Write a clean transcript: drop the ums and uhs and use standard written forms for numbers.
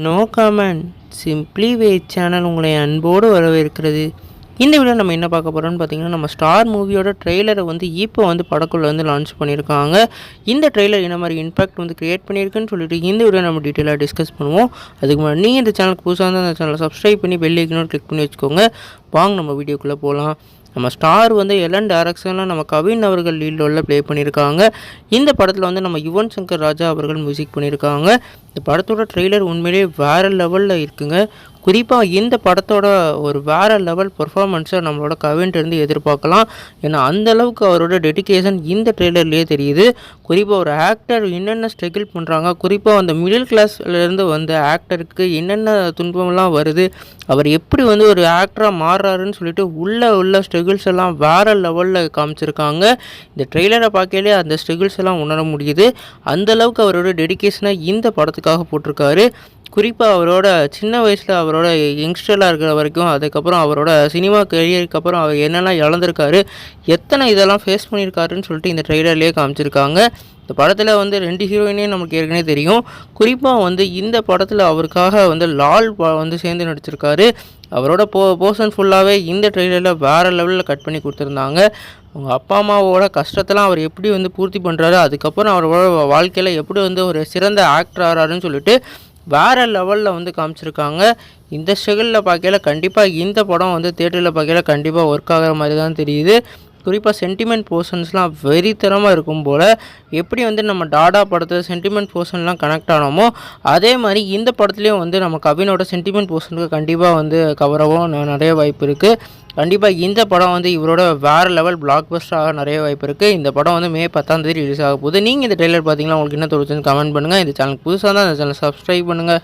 No comment simply wait channel உங்களை அன்போடு வரவேற்கிறது. இந்த வீடியோ நம்ம என்ன பார்க்க போகிறோம்னு பார்த்தீங்கன்னா, நம்ம ஸ்டார் மூவியோட ட்ரெய்லரை இப்போ படக்குள்ள லான்ச் பண்ணியிருக்காங்க. இந்த ட்ரெய்லர் என்ன மாதிரி இம்பாக்ட் கிரியேட் பண்ணியிருக்குன்னு சொல்லிட்டு இந்த வீடியோ நம்ம டீட்டெயிலாக டிஸ்கஸ் பண்ணுவோம். அதுக்கு முன்னாடி நீங்கள் இந்த சேனலுக்கு புதுசாக இருந்தால் அந்த சேனலை சப்ஸ்கிரைப் பண்ணி பெல் ஐக்கனும் கிளிக் பண்ணி வச்சுக்கோங்க. வாங்க நம்ம வீடியோக்குள்ளே போகலாம். நம்ம ஸ்டார் எலன் டைரக்ஷனில் நம்ம கவின் அவர்கள் லீட் ரோலில் ப்ளே பண்ணியிருக்காங்க. இந்த படத்தில் நம்ம யுவன் சங்கர் ராஜா அவர்கள் மியூசிக் பண்ணியிருக்காங்க. இந்த படத்தோட ட்ரெய்லர் உண்மையிலேயே வேறு லெவலில் இருக்குங்க. குறிப்பாக இந்த படத்தோட ஒரு வேறு லெவல் பெர்ஃபார்மன்ஸை நம்மளோட கவின்ட்டு எதிர்பார்க்கலாம். ஏன்னா அந்தளவுக்கு அவரோட டெடிக்கேஷன் இந்த ட்ரெய்லர்லேயே தெரியுது. குறிப்பாக ஒரு ஆக்டர் என்னென்ன ஸ்ட்ரகிள் பண்ணுறாங்க, குறிப்பாக அந்த மிடில் கிளாஸ்லேருந்து வந்த ஆக்டருக்கு என்னென்ன துன்பம்லாம் வருது, அவர் எப்படி ஒரு ஆக்டராக மாறுறாருன்னு சொல்லிட்டு உள்ள ஸ்ட்ரகிள்ஸ் எல்லாம் வேறு லெவலில் காமிச்சிருக்காங்க. இந்த ட்ரெய்லரை பார்க்கலே அந்த ஸ்ட்ரகிள்ஸ் எல்லாம் உணர முடியுது. அந்தளவுக்கு அவரோட டெடிக்கேஷனை இந்த படத்துக்காக போட்டிருக்காரு. குறிப்பாக அவரோட சின்ன வயசில் அவரோட யங்ஸ்டராக இருக்கிற வரைக்கும், அதுக்கப்புறம் அவரோட சினிமா கரியருக்கு அப்புறம் அவர் என்னெல்லாம் இழந்திருக்காரு, எத்தனை இதெல்லாம் ஃபேஸ் பண்ணியிருக்காருன்னு சொல்லிட்டு இந்த ட்ரெய்லர்லேயே காமிச்சிருக்காங்க. இந்த படத்தில் 2 ஹீரோயினே நமக்கு ஏற்கனவே தெரியும். குறிப்பாக இந்த படத்தில் அவருக்காக லால் சேர்ந்து நடிச்சிருக்காரு. அவரோட போர்ஷன் ஃபுல்லாகவே இந்த ட்ரெய்லரில் வேறு லெவலில் கட் பண்ணி கொடுத்துருந்தாங்க. அவங்க அப்பா அம்மாவோட கஷ்டத்தெல்லாம் அவர் எப்படி பூர்த்தி பண்ணுறாரு, அதுக்கப்புறம் அவரோட வாழ்க்கையில் எப்படி ஒரு சிறந்த ஆக்டர் ஆகிறாருன்னு சொல்லிட்டு வேறு லெவலில் காமிச்சிருக்காங்க. இந்த ஸ்ட்ரகிளில் பார்க்கல கண்டிப்பாக இந்த படம் தியேட்டரில் பார்க்கல கண்டிப்பாக ஒர்க் ஆகிற மாதிரி தான் தெரியுது. குறிப்பாக சென்டிமெண்ட் போர்ஷன்ஸ்லாம் வெறித்தனமாக இருக்கும் போல், எப்படி நம்ம டாடா படத்தை சென்டிமெண்ட் போர்ஷன்லாம் கனெக்ட் ஆனோமோ அதே மாதிரி இந்த படத்துலேயும் நம்ம கவினோட சென்டிமெண்ட் போர்ஷனுக்கு கண்டிப்பாக கவரவும் நிறைய வாய்ப்பு இருக்குது. கண்டிப்பாக இந்த படம் இவரோட வேறு லெவல் பிளாக் பஸ்டராக நிறைய வாய்ப்பு இருக்குது. இந்த படம் மே 10 ரிலீஸ் ஆக போகுது. நீங்கள் இந்த ட்ரெய்லர் பார்த்தீங்கன்னா உங்களுக்கு என்ன தோணுச்சுன்னு கமெண்ட் பண்ணுங்கள். இந்த சேனலுக்கு புதுசாக தான் இந்த சேனலை சப்ஸ்கிரைப் பண்ணுங்கள்.